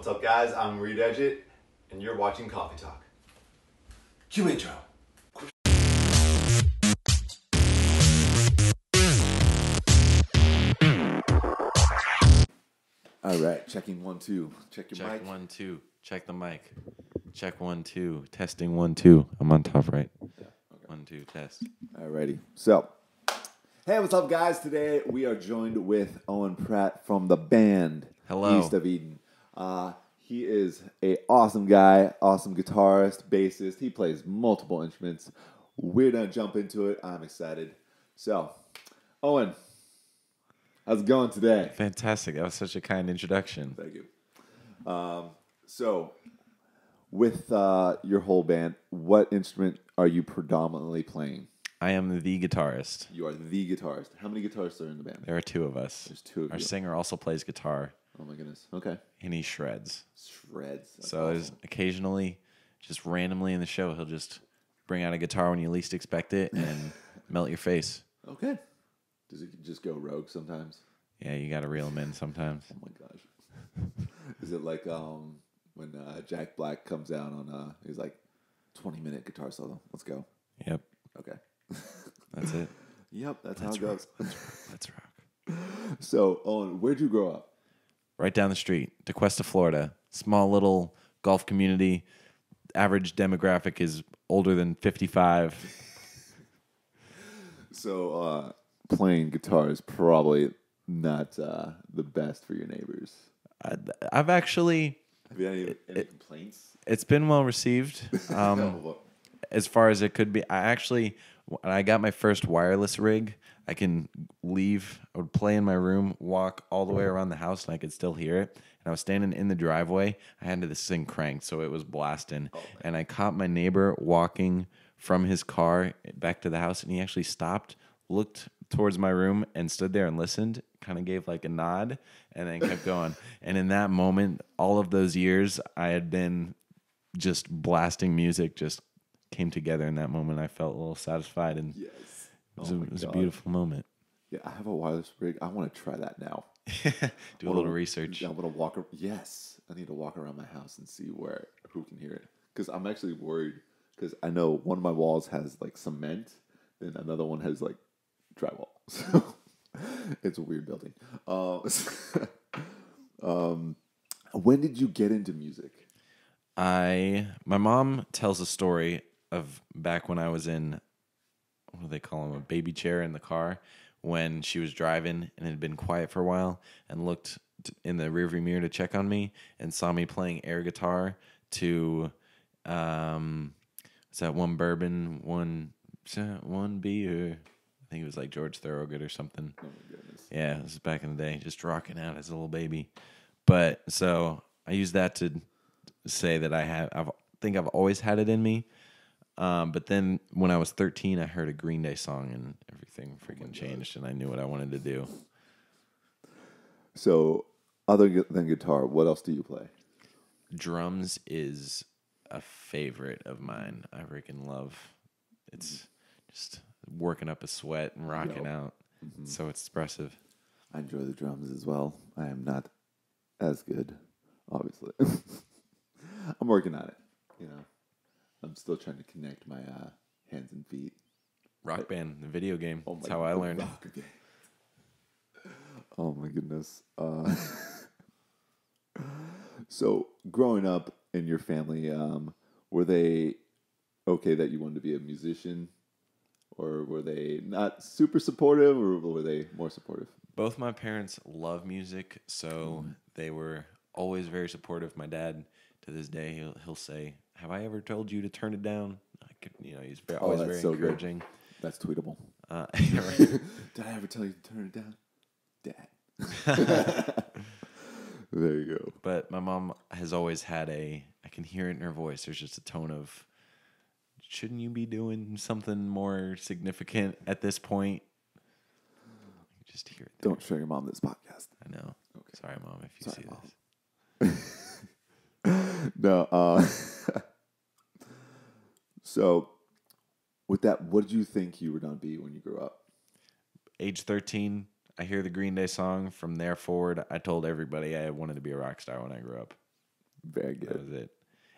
What's up, guys? I'm Reid Edgett, and you're watching Coffee Talk. Cue intro. All right, checking 1 2. Check your mic. Check 1 2. Check the mic. Check 1 2. Testing 1 2. I'm on top right. Yeah, okay. 1 2 test. Alrighty. So, hey, what's up, guys? Today we are joined with Owen Pratt from the band Hello. East of Eden. He is a awesome guy, awesome guitarist, bassist. He plays multiple instruments. We're gonna jump into it. I'm excited. So, Owen, how's it going today? Fantastic. That was such a kind introduction. Thank you. So, with your whole band, what instrument are you predominantly playing? I am the guitarist. You are the guitarist. How many guitarists are in the band? There are two of us. There's two of Our you. singer also plays guitar, Oh my goodness. Okay. and he shreds. Shreds. That's So there's awesome. occasionally, just randomly in the show, he'll just bring out a guitar when you least expect it and melt your face. Okay. Does it just go rogue sometimes? Yeah, you got to reel him in sometimes. Oh my gosh. Is it like when Jack Black comes out on he's like 20-minute guitar solo. Let's go. Yep, Okay. that's it. Yep, that's Let's how it rock. goes. Let's rock. So, Owen, where'd you grow up? Right down the street, DeQuesta, Florida. Small little golf community. Average demographic is older than 55. So, playing guitar is probably not the best for your neighbors. I've actually, Have you had any complaints? it's been well received as far as it could be. When I got my first wireless rig, I would play in my room, walk all the way around the house, and I could still hear it. And I was standing in the driveway. I had this thing cranked, so it was blasting. And I caught my neighbor walking from his car back to the house, and he actually stopped, looked towards my room, and stood there and listened, kind of gave like a nod, and then kept going. And in that moment, all of those years I had been just blasting music just came together in that moment. I felt a little satisfied, and Yes. it was a beautiful moment. Yeah, I have a wireless rig. I want to try that now. Do a little research. I'm gonna walk. Yes, I need to walk around my house and see who can hear it. Because I'm actually worried. Because I know one of my walls has like cement, then another one has like drywall. So it's a weird building. When did you get into music? My mom tells a story of back when I was in, what do they call them, a baby chair in the car, when she was driving and it had been quiet for a while, and looked in the rearview mirror to check on me and saw me playing air guitar to, what's that, one bourbon, one beer. I think it was like George Thorogood or something. Oh my goodness. Yeah, this is back in the day, just rocking out as a little baby. But so I use that to say that I think I've always had it in me. But then when I was 13, I heard a Green Day song and everything freaking changed, and I knew what I wanted to do. So, other than guitar, what else do you play? Drums is a favorite of mine. I freaking love. It's just working up a sweat and rocking out. Mm-hmm. So expressive. I enjoy the drums as well. I am not as good, obviously. I'm working on it, you know. I'm still trying to connect my hands and feet. Rock Band, the video game. Oh That's how I learned. Oh my goodness. So, growing up in your family, were they okay that you wanted to be a musician? Or were they not super supportive, or were they more supportive? Both my parents love music, so they were always very supportive. My dad, to this day, he'll say, "Have I ever told you to turn it down?" He's always very so encouraging. Good. That's tweetable. Right. Did I ever tell you to turn it down? Dad. There you go. But my mom has always had I can hear it in her voice. There's just a tone of, shouldn't you be doing something more significant at this point? You just hear it there. Don't show your mom this podcast. I know. Okay. Sorry, Mom, if you see Mom. This. No. So, with that, what did you think you were going to be when you grew up? Age 13, I hear the Green Day song. From there forward, I told everybody I wanted to be a rock star when I grew up. Very That good. was it.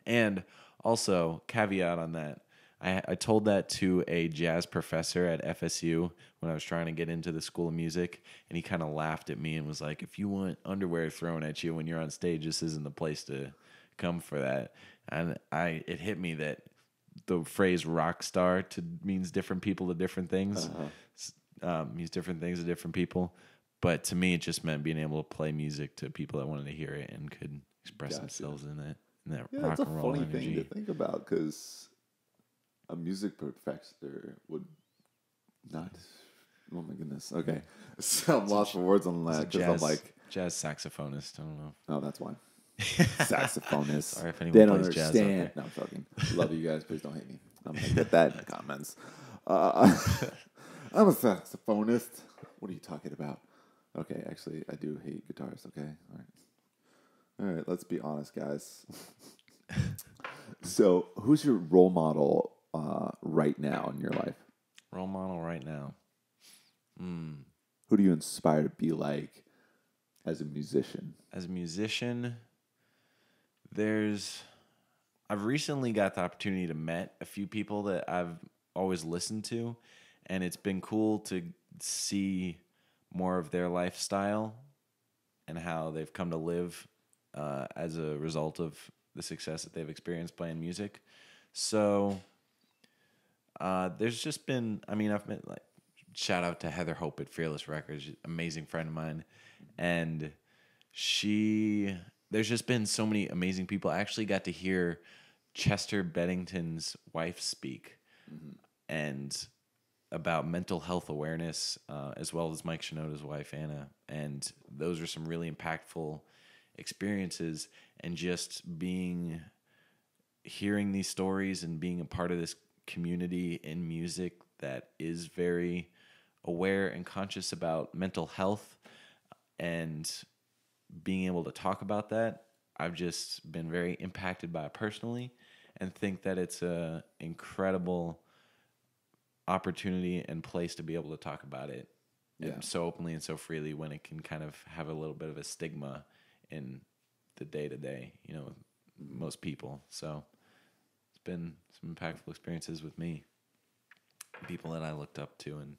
And also, caveat on that, I told that to a jazz professor at FSU when I was trying to get into the School of Music, and he kind of laughed at me and was like, if you want underwear thrown at you when you're on stage, this isn't the place to come for that. And it hit me that the phrase rock star means different people to different things, means different things to different people. But to me, it just meant being able to play music to people that wanted to hear it and could express themselves in that Yeah, rock it's a and roll funny energy. thing to think about because a music professor would not. Oh my goodness. Okay, so I'm lost for words on that because I'm like jazz saxophonist. I don't know. oh, that's why. Saxophonist. Sorry if They anyone don't plays jazz out there. understand. No, I'm joking. Love you guys. Please don't hate me. I'm gonna get that in the comments. I'm a saxophonist. What are you talking about? Okay, actually, I do hate guitars. Okay, all right. Let's be honest, guys. So, who's your role model right now in your life? Role model right now. Who do you inspire to be like as a musician? As a musician, I've recently got the opportunity to met a few people that I've always listened to, and it's been cool to see more of their lifestyle and how they've come to live as a result of the success that they've experienced playing music. So there's just been, I've met like shout out to Heather Hope at Fearless Records, amazing friend of mine, and there's just been so many amazing people. I actually got to hear Chester Bennington's wife speak, and about mental health awareness, as well as Mike Shinoda's wife, Anna. And those are some really impactful experiences. And just hearing these stories and being a part of this community in music that is very aware and conscious about mental health and being able to talk about that, I've just been very impacted by it personally and think that it's an incredible opportunity and place to be able to talk about it so openly and so freely when it can kind of have a little bit of a stigma in the day-to-day, most people. So it's been some impactful experiences with me, people that I looked up to, and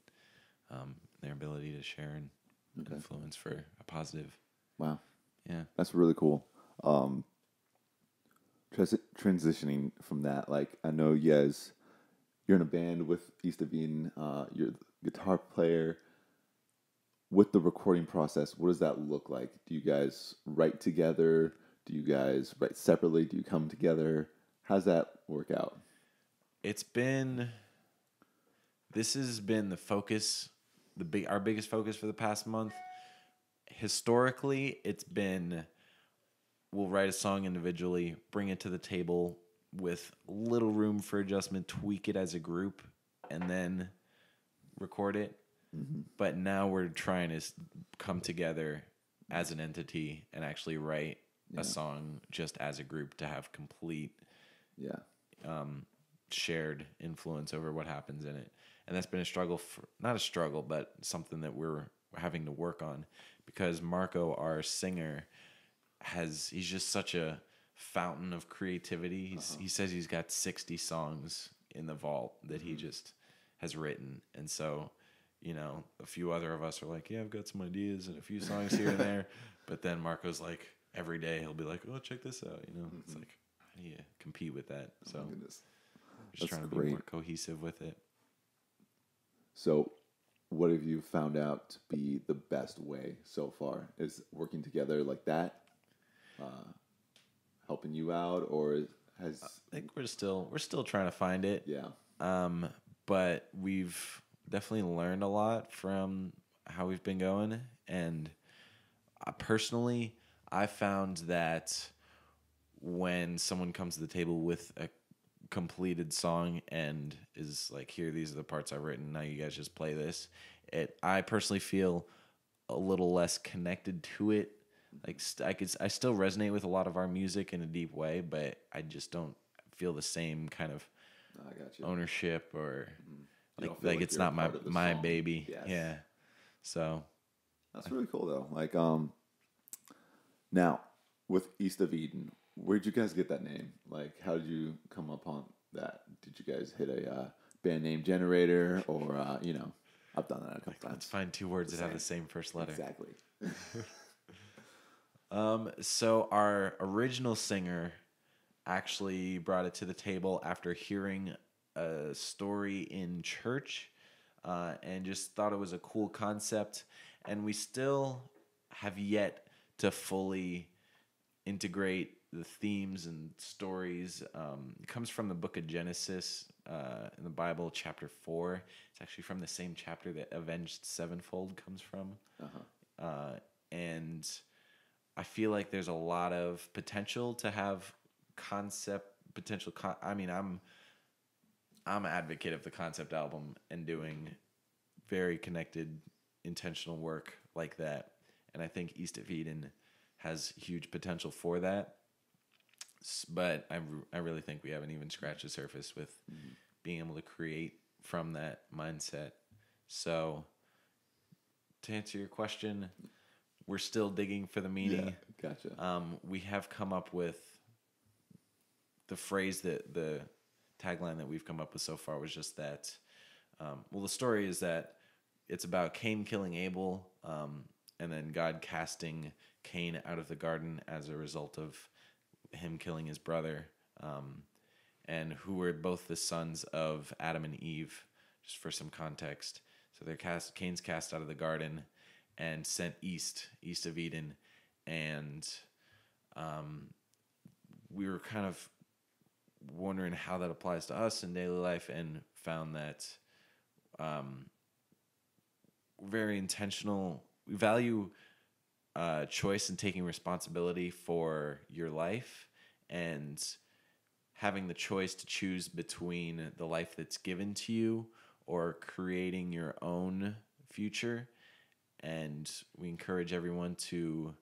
their ability to share and influence for a positive. Wow. Yeah. That's really cool. Transitioning from that, like I know you guys, you're in a band with East of Eden, you're the guitar player. With the recording process, what does that look like? Do you guys write together? Do you guys write separately? Do you come together? How's that work out? This has been the focus, our biggest focus for the past month. Historically, it's been, we'll write a song individually, bring it to the table with little room for adjustment, tweak it as a group, and then record it. Mm-hmm. But now we're trying to come together as an entity and actually write a song just as a group to have complete shared influence over what happens in it. And that's been a struggle, not a struggle, but something that we're having to work on, because Marco, our singer, he's just such a fountain of creativity. He says he's got 60 songs in the vault that he just has written. And so, a few other of us are like, yeah, I've got some ideas and a few songs here and there. But then Marco's like, every day he'll be like, oh, check this out. It's like, how do you compete with that? So just trying to be more cohesive with it. So what have you found out to be the best way so far? Is working together like that helping you out, or I think we're still trying to find it. Yeah. But we've definitely learned a lot from how we've been going, and personally, I found that when someone comes to the table with a completed song and is like, here, these are the parts I've written, now you guys just play this, I personally feel a little less connected to it. Like I still resonate with a lot of our music in a deep way, but I just don't feel the same kind of ownership, or like it's not my baby. Yes. Yeah. So that's really cool though. Like now with East of Eden, where'd you guys get that name? Like, how did you come upon that? Did you guys hit a band name generator, or I've done that a couple times. Let's find two words that have the same first letter. Exactly. So our original singer actually brought it to the table after hearing a story in church, and just thought it was a cool concept. And we still have yet to fully integrate the themes and stories. It comes from the book of Genesis in the Bible, chapter 4. It's actually from the same chapter that Avenged Sevenfold comes from. And I feel like there's a lot of potential to have I'm an advocate of the concept album and doing very connected, intentional work like that. And I think East of Eden has huge potential for that. But I really think we haven't even scratched the surface with being able to create from that mindset. So to answer your question, we're still digging for the meaning. Yeah, gotcha. We have come up with the phrase that the tagline that we've come up with so far was just that. The story is that it's about Cain killing Abel, and then God casting Cain out of the garden as a result of him killing his brother, and who were both the sons of Adam and Eve, just for some context. So Cain's cast out of the garden and sent east of Eden, and we were kind of wondering how that applies to us in daily life, and found that we're very intentional. We value choice and taking responsibility for your life, and having the choice to choose between the life that's given to you or creating your own future. And we encourage everyone to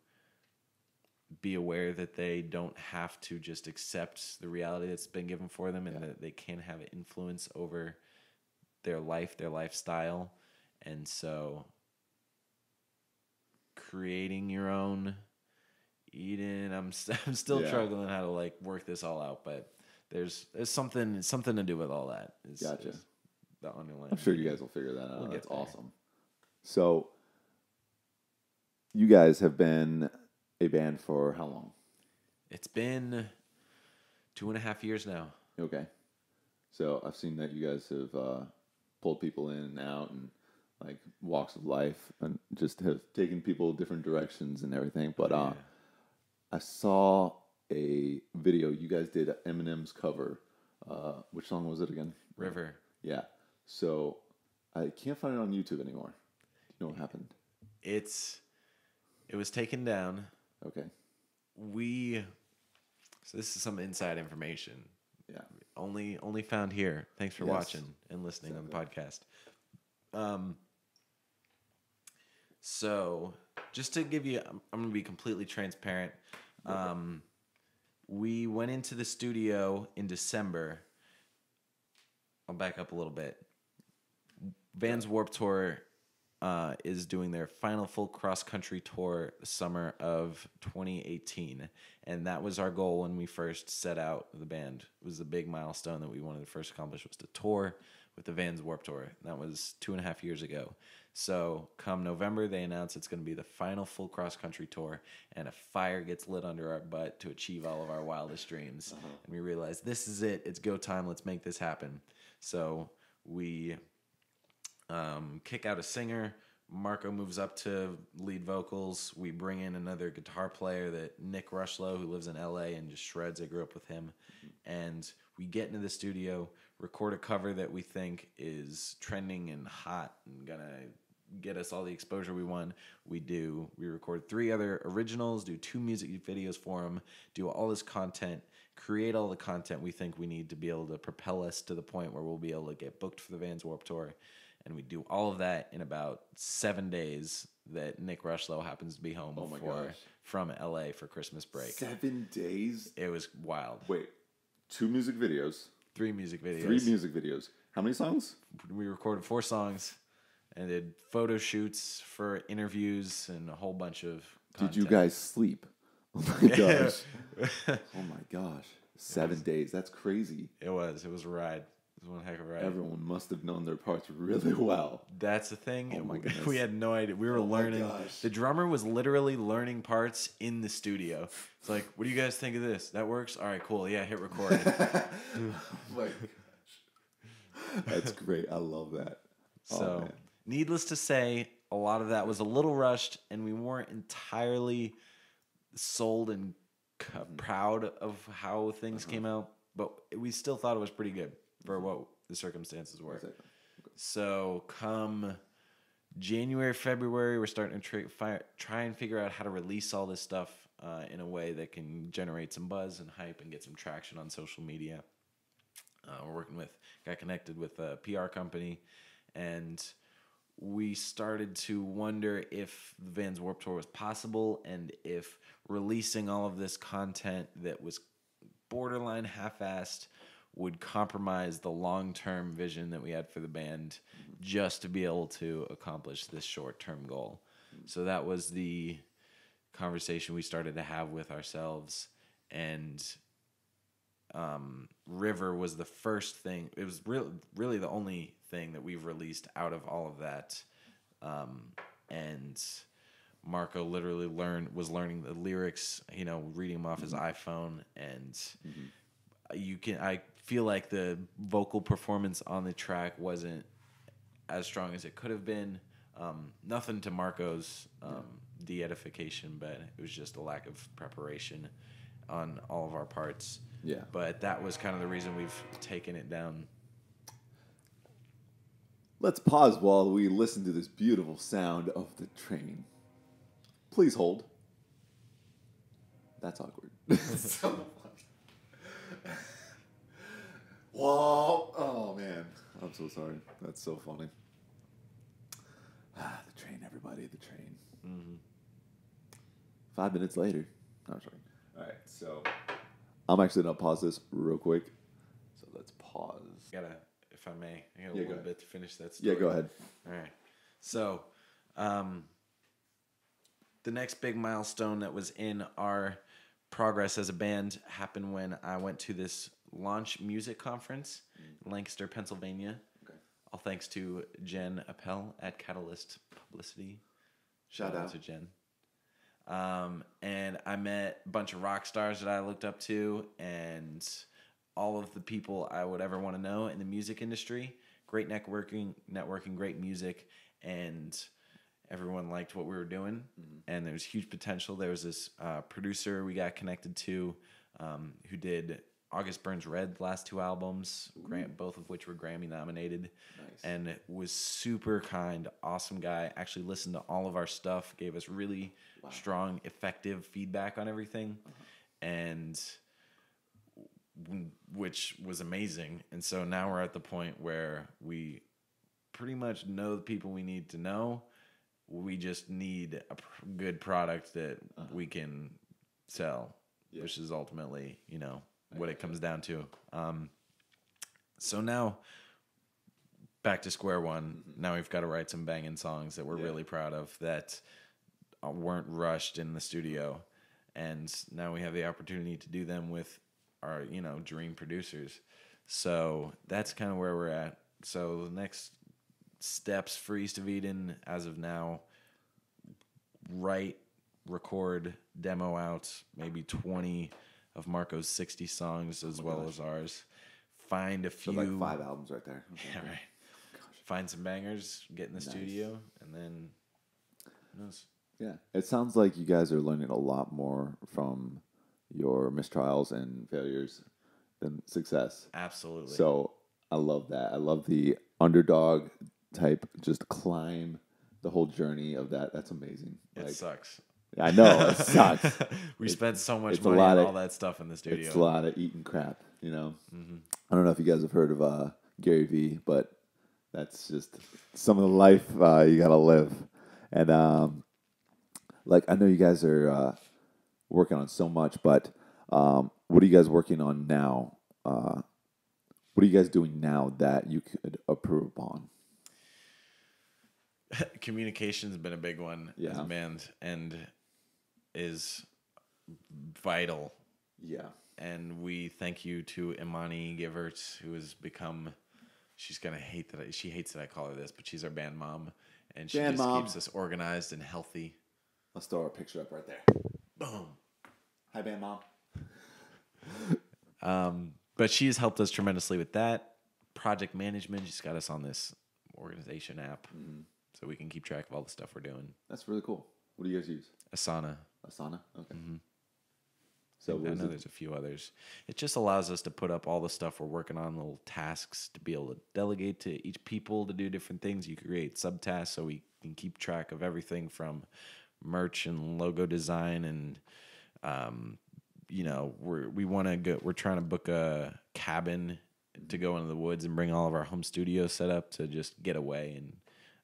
be aware that they don't have to just accept the reality that's been given for them, and that they can have an influence over their life, their lifestyle. And so creating your own Eden, I'm still struggling how to work this all out, but there's something to do with all that. Gotcha. Is the underlying. I'm sure you guys will figure that out. We'll That's get there. awesome. So you guys have been a band for how long? It's been 2.5 years now. Okay. So I've seen that you guys have pulled people in and out, and walks of life, and just have taken people different directions and everything. But I saw a video you guys did Eminem's cover. Which song was it again? River. Yeah. So I can't find it on YouTube anymore. Do you know what happened? It was taken down. Okay. So this is some inside information. Yeah. Only found here. Thanks for watching and listening on the podcast. So just to give you, I'm going to be completely transparent. We went into the studio in December. I'll back up a little bit. Vans Warped Tour is doing their final full cross-country tour the summer of 2018. And that was our goal when we first set out the band. It was a big milestone that we wanted to first accomplish, was to tour with the Vans Warped Tour. And that was 2.5 years ago. So come November, they announce it's going to be the final full cross-country tour, and a fire gets lit under our butt to achieve all of our wildest dreams. And we realize, this is it. It's go time. Let's make this happen. So we kick out a singer. Marco moves up to lead vocals. We bring in another guitar player, that Nick Rushlow, who lives in LA and just shreds. I grew up with him. And we get into the studio, record a cover that we think is trending and hot and gonna get us all the exposure we want. We record 3 other originals, do 2 music videos for them, do all this content, create all the content we think we need to be able to propel us to the point where we'll be able to get booked for the Vans Warped Tour. And we do all of that in about 7 days that Nick Rushlow happens to be home from LA for Christmas break. 7 days? It was wild. Wait, 2 music videos? 3 music videos. 3 music videos. How many songs? We recorded 4 songs and did photo shoots for interviews and a whole bunch of content. Did you guys sleep? Oh my gosh. Oh my gosh. 7 days. That's crazy. It was a ride. It was one heck of a ride. Everyone must have known their parts really well. That's the thing. Oh my goodness. We had no idea. We were learning. The drummer was literally learning parts in the studio. It's like, what do you guys think of this? That works? All right, cool. Yeah, hit record. My gosh. That's great. I love that. So, needless to say, a lot of that was a little rushed, and we weren't entirely sold and proud of how things came out, but we still thought it was pretty good for what the circumstances were. So come January, February, we're starting to try and figure out how to release all this stuff in a way that can generate some buzz and hype and get some traction on social media. Got connected with a PR company, and we started to wonder if the Vans Warped Tour was possible and if releasing all of this content that was borderline half-assed would compromise the long-term vision that we had for the band just to be able to accomplish this short-term goal. So that was the conversation we started to have with ourselves, and River was the first thing. It was really the only thing that we've released out of all of that. And Marco literally was learning the lyrics, reading them off his iPhone, and I feel like the vocal performance on the track wasn't as strong as it could have been. Nothing to Marco's de-edification, but it was just a lack of preparation on all of our parts. Yeah. But that was kind of the reason we've taken it down. Let's pause while we listen to this beautiful sound of the train. Please hold. That's awkward. So funny. Whoa. Oh, man. I'm so sorry. That's so funny. The train, everybody. The train. Mm-hmm. 5 minutes later. No, I'm sorry. All right, so I'm actually going to pause this real quick. So let's pause. If I may, I got a little bit to finish that story. Yeah, go ahead. All right. So, the next big milestone that was in our progress as a band happened when I went to this launch music conference in Lancaster, Pennsylvania. Okay. All thanks to Jen Appel at Catalyst Publicity. Shout out to Jen. And I met a bunch of rock stars that I looked up to, and all of the people I would ever want to know in the music industry. Great networking, great music, and everyone liked what we were doing. Mm-hmm. And there was huge potential. There was this producer we got connected to who did August Burns Red, the last two albums, both of which were Grammy nominated. Nice. And was super kind, awesome guy. Actually listened to all of our stuff, gave us really strong, effective feedback on everything, and which was amazing. And so now we're at the point where we pretty much know the people we need to know. We just need a good product that we can sell, which is ultimately, what it comes down to. So now, back to square one. Mm-hmm. Now we've got to write some banging songs that we're really proud of that weren't rushed in the studio. And now we have the opportunity to do them with our, dream producers. So that's kind of where we're at. So the next steps for East of Eden, as of now, write, record, demo out maybe 20 of Marco's 60 songs as well as ours. Find a few. So like 5 albums right there. Okay. Yeah, right. Gosh. Find some bangers, get in the studio, and then who knows? Yeah. It sounds like you guys are learning a lot more from your mistrials and failures than success. Absolutely. So I love that. I love the underdog type, just climb the whole journey of that. That's amazing. It sucks. I know, it sucks. We spent so much money on all that stuff in the studio. It's a lot of eating crap, Mm-hmm. I don't know if you guys have heard of Gary Vee, but that's just some of the life you got to live. And I know you guys are working on so much, but what are you guys working on now? What are you guys doing now that you could improve upon? Communication's been a big one as a band, and is vital Yeah. And we thank you to Imani Givert, who has become, she's going to hate that. She hates that I call her this, but she's our band mom. And she Band just mom. keeps us organized and healthy. Let's throw our picture up right there. Boom. Hi, band mom. But she has helped us tremendously with that. Project management. She's got us on this organization app so we can keep track of all the stuff we're doing. That's really cool. What do you guys use? Asana. Asana? Okay. So I know there's a few others. It just allows us to put up all the stuff we're working on, little tasks to be able to delegate to each people to do different things. You create subtasks so we can keep track of everything from merch and logo design and we're trying to book a cabin to go into the woods and bring all of our home studio set up to just get away,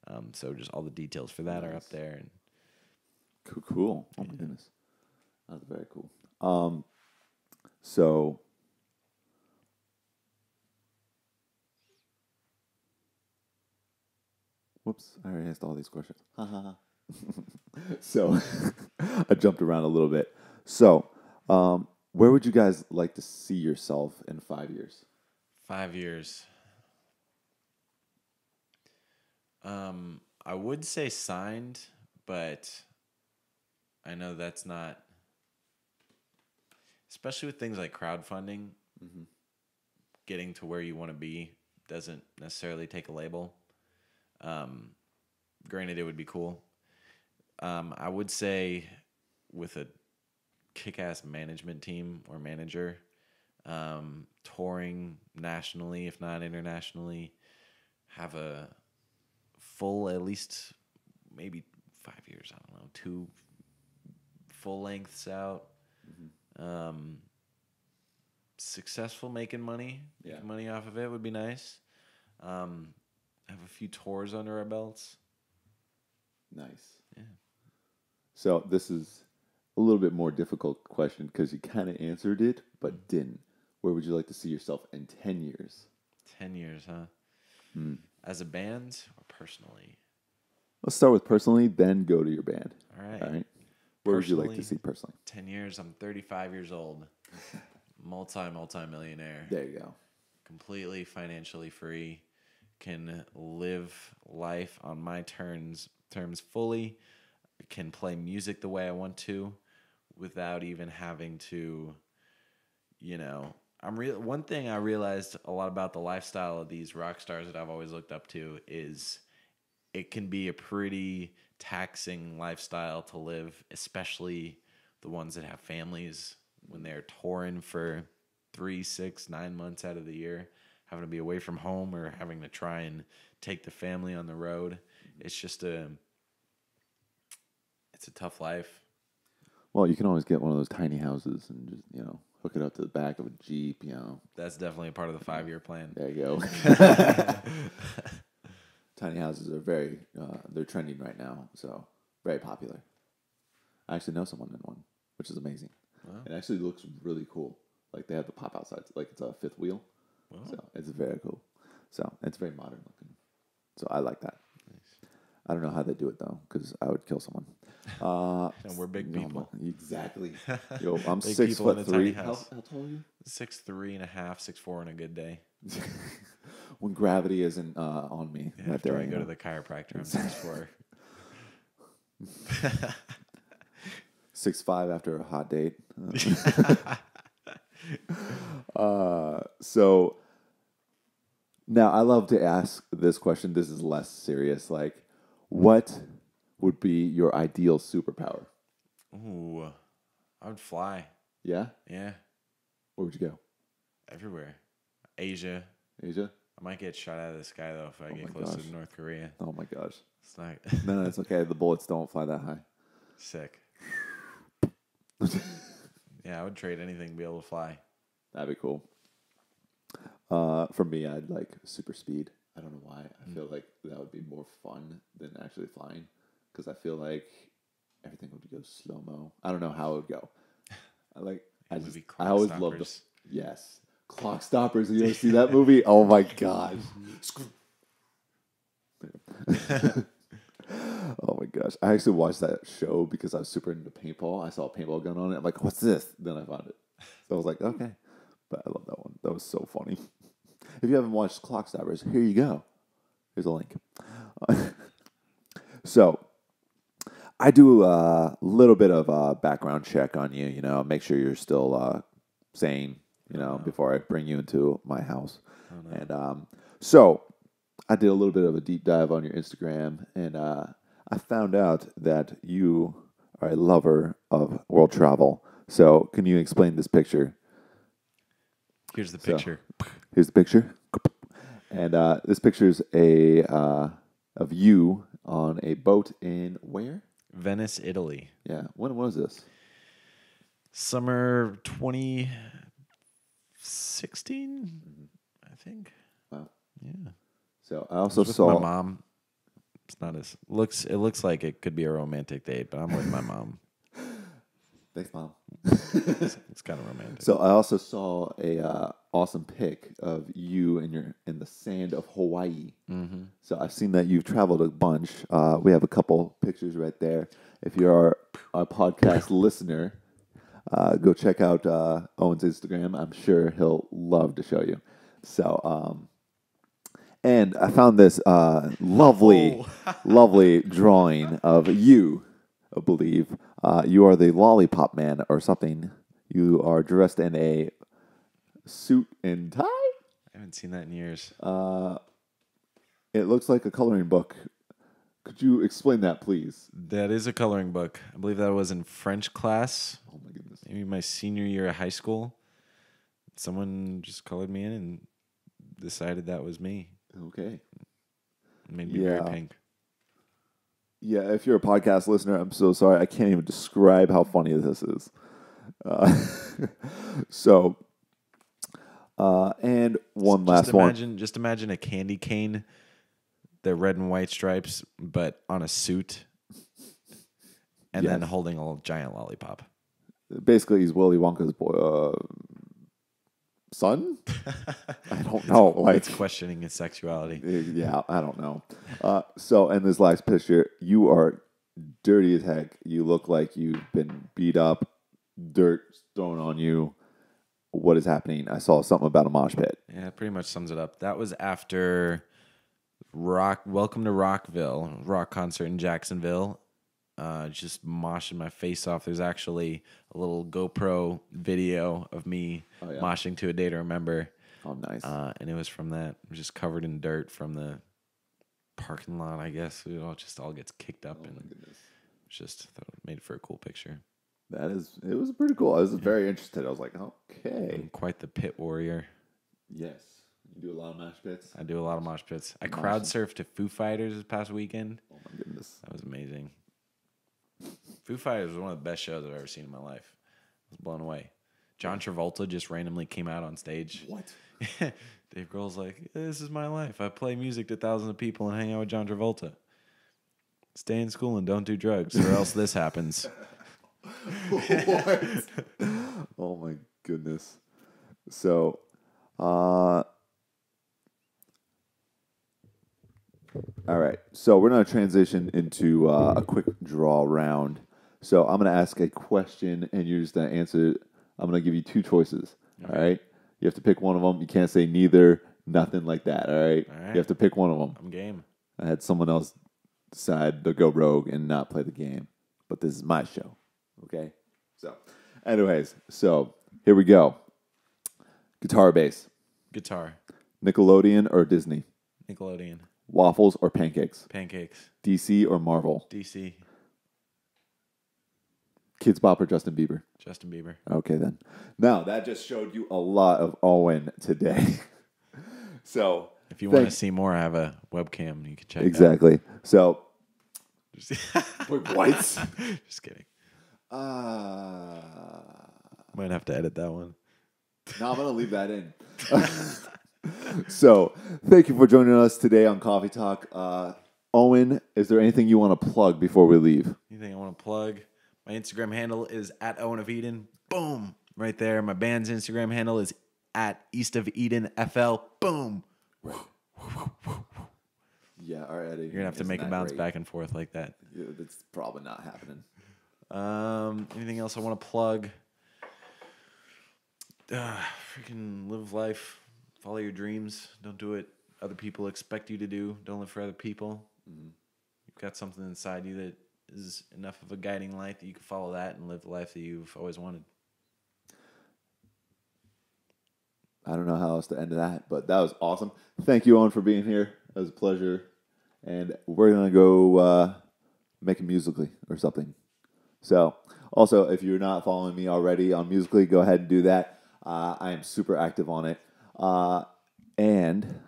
and so just all the details for that are up there. And cool. Oh my goodness, that's very cool. So whoops, I already asked all these questions. So I jumped around a little bit. So where would you guys like to see yourself in 5 years? 5 years. I would say signed, but I know that's not, especially with things like crowdfunding, getting to where you want to be doesn't necessarily take a label. Granted, it would be cool. I would say with a kick-ass management team or manager, touring nationally, if not internationally, have a full, at least maybe 5 years, I don't know, 2 full lengths out. Successful making money off of it would be nice. Have a few tours under our belts. Nice. Yeah. So this is a little bit more difficult question because you kind of answered it, but didn't. Where would you like to see yourself in 10 years? 10 years, huh? As a band or personally? Let's start with personally, then go to your band. All right. All right. Where would you like to see personally? 10 years, I'm 35 years old. Multi-millionaire. There you go. Completely financially free. Can live life on my terms fully. Can play music the way I want to without even having to, one thing I realized a lot about the lifestyle of these rock stars that I've always looked up to is it can be a pretty taxing lifestyle to live, especially the ones that have families when they're touring for 3, 6, 9 months out of the year, having to be away from home or having to try and take the family on the road. It's just it's a tough life. Well, you can always get one of those tiny houses and just, hook it up to the back of a Jeep, That's definitely a part of the 5-year plan. There you go. Tiny houses are they're trending right now, so very popular. I actually know someone in one, which is amazing. Wow. It actually looks really cool. Like they have the pop-out sides, like it's a fifth wheel. Wow. So it's very cool. So it's very modern looking. So I like that. Nice. I don't know how they do it though, because I would kill someone. And we're big people. Exactly. Yo, I'm big 6'3". How tall are you? 6'3.5", 6'4" on a good day. When gravity isn't on me. Yeah, after I go to the chiropractor, I'm 6'4". 6'5" after a hot date. So now I love to ask this question. This is less serious. Like, what would be your ideal superpower? Ooh, I would fly. Yeah? Yeah. Where would you go? Everywhere. Asia. Asia? I might get shot out of the sky, though, if I get close to North Korea. Oh, my gosh. It's not... No, it's okay. The bullets don't fly that high. Sick. Yeah, I would trade anything to be able to fly. That'd be cool. For me, I'd like super speed. I don't know why. I feel like that would be more fun than actually flying. Because I feel like everything would go slow-mo. I don't know how it would go. I always loved the... Yes. Clock Stoppers. You ever see that movie? Oh, my gosh. Oh, my gosh. I actually watched that show because I was super into paintball. I saw a paintball gun on it. I'm like, what's this? Then I found it. I was like, okay. But I love that one. That was so funny. If you haven't watched Clockstoppers, here you go. Here's a link. So, I do a little bit of a background check on you, make sure you're still sane, before I bring you into my house. And so, I did a little bit of a deep dive on your Instagram, and I found out that you are a lover of world travel. So, can you explain this picture? Here's the picture. Here's the picture. And this picture's of you on a boat in where? Venice, Italy. Yeah. When was this? Summer 2016, I think. Wow. Yeah. So I also with saw my mom. It's not as it looks like it could be a romantic date, but I'm with my mom. Thanks, Mom. It's kind of romantic. So I also saw a awesome pic of you in the sand of Hawaii. Mm-hmm. So I've seen that you've traveled a bunch. We have a couple pictures right there. If you're our podcast listener, go check out Owen's Instagram. I'm sure he'll love to show you. So, and I found this lovely drawing of you. I believe you are the lollipop man or something. You are dressed in a suit and tie. I haven't seen that in years. It looks like a coloring book. Could you explain that, please? That is a coloring book. I believe that was in French class. Oh my goodness! Maybe my senior year of high school. Someone just colored me in and decided that was me. Okay. It made me very pink. Yeah, if you're a podcast listener, I'm so sorry. I can't even describe how funny this is. And one last one. Just imagine a candy cane, the red and white stripes, but on a suit, and then holding a giant lollipop. Basically, he's Willy Wonka's boy, son? I don't know. It's questioning his sexuality. Yeah, I don't know. So, in this last picture, you are dirty as heck. You look like you've been beat up, dirt thrown on you. What is happening? I saw something about a mosh pit. Yeah, it pretty much sums it up. That was after Welcome to Rockville, rock concert in Jacksonville. Just moshing my face off. There's actually a little GoPro video of me moshing to A Day to Remember. Oh, nice. And it was from that. It was just covered in dirt from the parking lot, I guess. It all gets kicked up. And just thought it made for a cool picture. It was pretty cool. I was very interested. I was like, okay. I'm quite the pit warrior. Yes. You do a lot of mosh pits? I do a lot of mosh pits. I crowd surfed to Foo Fighters this past weekend. Oh, my goodness. That was amazing. Foo Fighters was one of the best shows I've ever seen in my life. I was blown away. John Travolta just randomly came out on stage. What? Dave Grohl's like, this is my life. I play music to thousands of people and hang out with John Travolta. Stay in school and don't do drugs, or else this happens. What? Oh my goodness. So, all right. So we're going to transition into a quick draw round. So I'm going to ask a question, and you're just going to answer. I'm going to give you two choices. All right. You have to pick one of them. You can't say neither, nothing like that. All right. You have to pick one of them. I'm game. I had someone else decide to go rogue and not play the game, but this is my show. Okay. So, anyways, here we go. Guitar or bass? Guitar. Nickelodeon or Disney? Nickelodeon. Waffles or pancakes? Pancakes. DC or Marvel? DC. Kids Bop or Justin Bieber? Justin Bieber. Okay, then. Now, that just showed you a lot of Owen today. So, if you want to see more, I have a webcam you can check exactly. out. So, wait, what? Just kidding. Might have to edit that one. No, I'm going to leave that in. So, thank you for joining us today on Coffee Talk. Owen, is there anything you want to plug before we leave? Anything I want to plug? My Instagram handle is @Owen of Eden. Boom. Right there. My band's Instagram handle is @EastofEdenFL. Boom. Yeah, our editing. You're going to have to make a bounce back and forth like that. Yeah, that's probably not happening. Anything else I want to plug? Freaking live life, follow your dreams. Don't do what other people expect you to do. Don't live for other people. You've got something inside you that is enough of a guiding light that you can follow that and live the life that you've always wanted. I don't know how else to end that, but that was awesome. Thank you, Owen, for being here. It was a pleasure. And we're going to go make a Musical.ly or something. So, also, if you're not following me already on Musical.ly, go ahead and do that. I am super active on it. And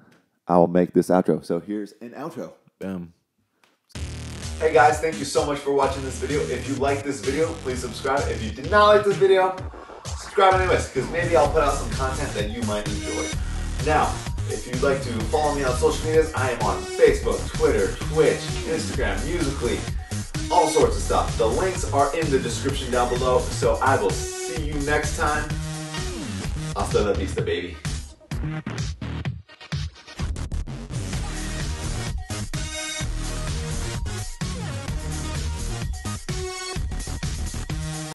I will make this outro. So here's an outro. Boom. Hey guys, thank you so much for watching this video. If you like this video, please subscribe. If you did not like this video, subscribe anyways, because maybe I'll put out some content that you might enjoy. Now, if you'd like to follow me on social medias, I am on Facebook, Twitter, Twitch, Instagram, Musical.ly, all sorts of stuff. The links are in the description down below, so I will see you next time. Hasta la vista, baby.